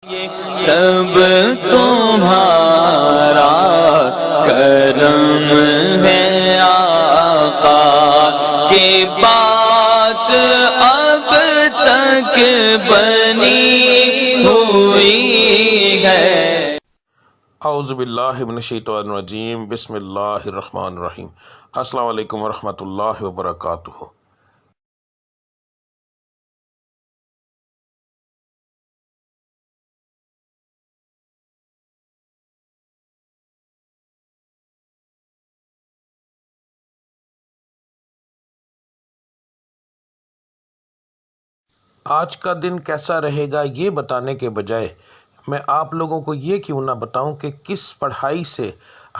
سب تمہارا کرم ہے آقا کی بات اب تک بنی ہوئی ہے۔ اعوذ باللہ من الشیطان الرجیم، بسم اللہ الرحمن الرحیم۔ السلام علیکم ورحمۃ اللہ وبرکاتہ۔ آج کا دن کیسا رہے گا یہ بتانے کے بجائے میں آپ لوگوں کو یہ کیوں نہ بتاؤں کہ کس پڑھائی سے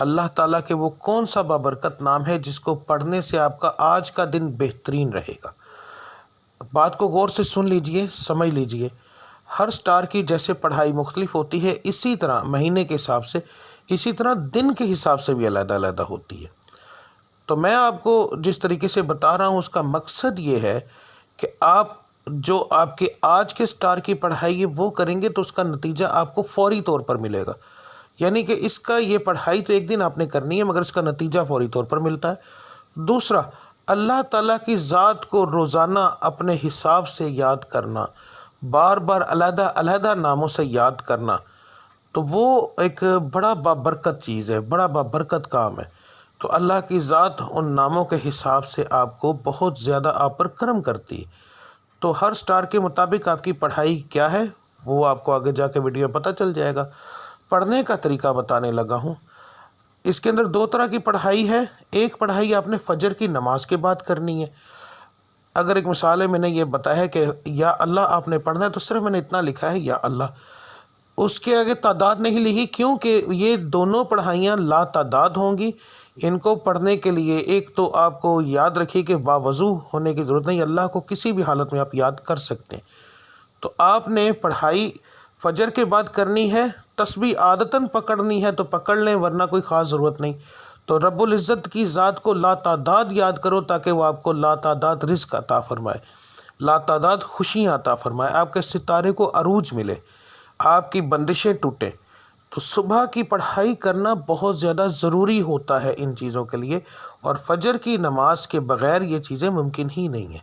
اللہ تعالیٰ کے وہ کون سا بابرکت نام ہے جس کو پڑھنے سے آپ کا آج کا دن بہترین رہے گا۔ بات کو غور سے سن لیجئے، سمجھ لیجئے۔ ہر سٹار کی جیسے پڑھائی مختلف ہوتی ہے، اسی طرح مہینے کے حساب سے، اسی طرح دن کے حساب سے بھی علیحدہ علیحدہ ہوتی ہے۔ تو میں آپ کو جس طریقے سے بتا رہا ہوں اس کا مقصد یہ ہے کہ آپ جو آپ کے آج کے سٹار کی پڑھائی ہے وہ کریں گے تو اس کا نتیجہ آپ کو فوری طور پر ملے گا۔ یعنی کہ اس کا یہ پڑھائی تو ایک دن آپ نے کرنی ہے مگر اس کا نتیجہ فوری طور پر ملتا ہے۔ دوسرا، اللہ تعالیٰ کی ذات کو روزانہ اپنے حساب سے یاد کرنا، بار بار علیحدہ علیحدہ ناموں سے یاد کرنا، تو وہ ایک بڑا بابرکت چیز ہے، بڑا بابرکت کام ہے۔ تو اللہ کی ذات ان ناموں کے حساب سے آپ کو بہت زیادہ آپ پر کرم کرتی ہے۔ تو ہر سٹار کے مطابق آپ کی پڑھائی کیا ہے وہ آپ کو آگے جا کے ویڈیو میں پتہ چل جائے گا۔ پڑھنے کا طریقہ بتانے لگا ہوں۔ اس کے اندر دو طرح کی پڑھائی ہے۔ ایک پڑھائی آپ نے فجر کی نماز کے بعد کرنی ہے۔ اگر ایک مثال ہے، میں نے یہ بتایا ہے کہ یا اللہ آپ نے پڑھنا ہے تو صرف میں نے اتنا لکھا ہے یا اللہ، اس کے آگے تعداد نہیں لکھی کیونکہ یہ دونوں پڑھائیاں لا تعداد ہوں گی۔ ان کو پڑھنے کے لیے ایک تو آپ کو یاد رکھیے کہ باوضو ہونے کی ضرورت نہیں، اللہ کو کسی بھی حالت میں آپ یاد کر سکتے ہیں۔ تو آپ نے پڑھائی فجر کے بعد کرنی ہے، تسبیح عادتاً پکڑنی ہے تو پکڑ لیں ورنہ کوئی خاص ضرورت نہیں۔ تو رب العزت کی ذات کو لا تعداد یاد کرو تاکہ وہ آپ کو لا تعداد رزق عطا فرمائے، لا تعداد خوشیاں عطا فرمائے، آپ کے ستارے کو عروج ملے، آپ کی بندشیں ٹوٹیں۔ تو صبح کی پڑھائی کرنا بہت زیادہ ضروری ہوتا ہے ان چیزوں کے لیے، اور فجر کی نماز کے بغیر یہ چیزیں ممکن ہی نہیں ہیں۔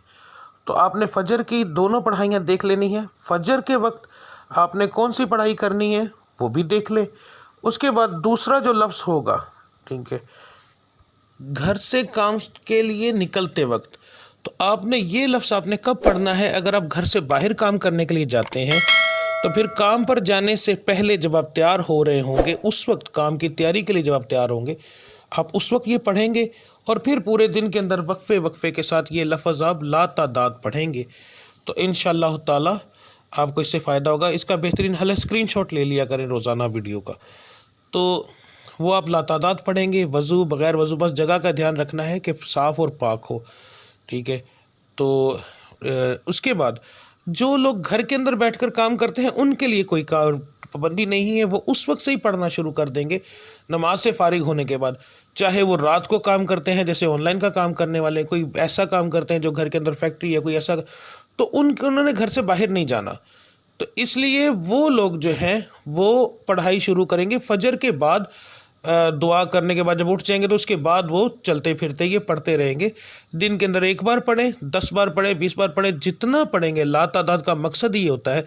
تو آپ نے فجر کی دونوں پڑھائیاں دیکھ لینی ہیں۔ فجر کے وقت آپ نے کون سی پڑھائی کرنی ہے وہ بھی دیکھ لیں۔ اس کے بعد دوسرا جو لفظ ہوگا، ٹھیک ہے، گھر سے کام کے لیے نکلتے وقت، تو آپ نے یہ لفظ آپ نے کب پڑھنا ہے؟ اگر آپ گھر سے باہر کام کرنے کے لیے جاتے ہیں تو پھر کام پر جانے سے پہلے جب آپ تیار ہو رہے ہوں گے، اس وقت کام کی تیاری کے لیے جب آپ تیار ہوں گے، آپ اس وقت یہ پڑھیں گے، اور پھر پورے دن کے اندر وقفے وقفے کے ساتھ یہ لفظ آپ لا تعداد پڑھیں گے تو انشاءاللہ تعالی آپ کو اس سے فائدہ ہوگا۔ اس کا بہترین حل ہے اسکرین شاٹ لے لیا کریں روزانہ ویڈیو کا، تو وہ آپ لا تعداد پڑھیں گے، وضو بغیر وضو، بس جگہ کا دھیان رکھنا ہے کہ صاف اور پاک ہو، ٹھیک ہے۔ تو اس کے بعد جو لوگ گھر کے اندر بیٹھ کر کام کرتے ہیں ان کے لیے کوئی پابندی نہیں ہے، وہ اس وقت سے ہی پڑھنا شروع کر دیں گے نماز سے فارغ ہونے کے بعد، چاہے وہ رات کو کام کرتے ہیں جیسے آن لائن کا کام کرنے والے، کوئی ایسا کام کرتے ہیں جو گھر کے اندر فیکٹری ہے کوئی ایسا، تو انہوں نے گھر سے باہر نہیں جانا، تو اس لیے وہ لوگ جو ہیں وہ پڑھائی شروع کریں گے فجر کے بعد۔ دعا کرنے کے بعد جب اٹھ جائیں گے تو اس کے بعد وہ چلتے پھرتے یہ پڑھتے رہیں گے۔ دن کے اندر ایک بار پڑھیں، 10 بار پڑھیں، 20 بار پڑھیں، جتنا پڑھیں گے۔ لا تعداد کا مقصد یہ ہوتا ہے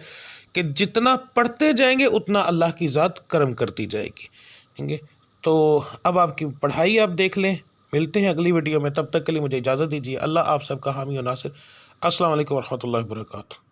کہ جتنا پڑھتے جائیں گے اتنا اللہ کی ذات کرم کرتی جائے گی، ٹھیک ہے۔ تو اب آپ کی پڑھائی آپ دیکھ لیں، ملتے ہیں اگلی ویڈیو میں، تب تک کے لیے مجھے اجازت دیجیے۔ اللہ آپ سب کا حامی و ناصر۔ السلام علیکم ورحمۃ اللہ وبرکاتہ۔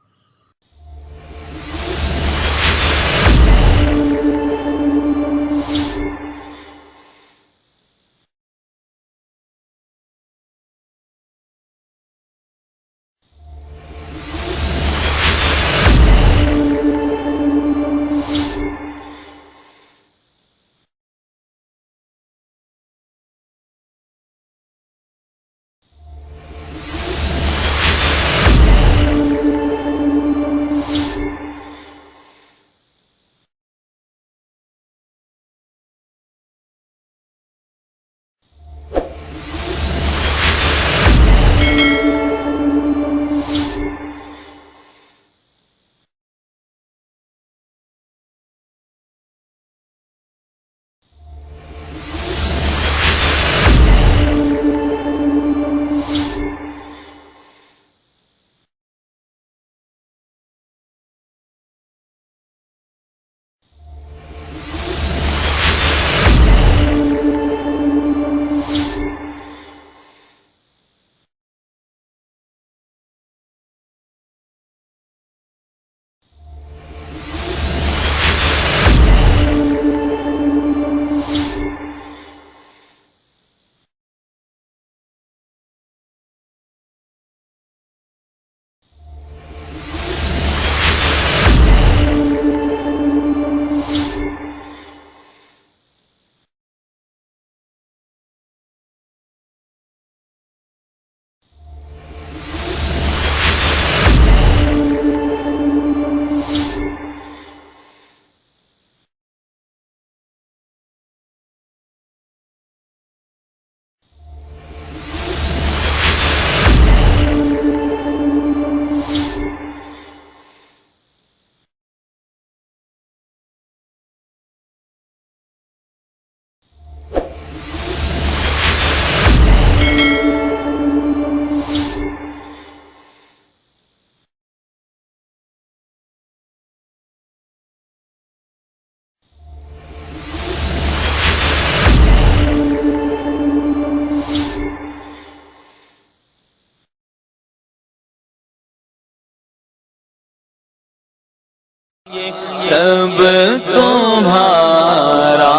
سب تمہارا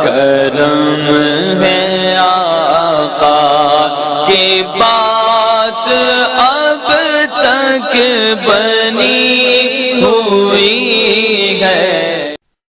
کرم ہے آقا کہ بات اب تک بنی ہوئی ہے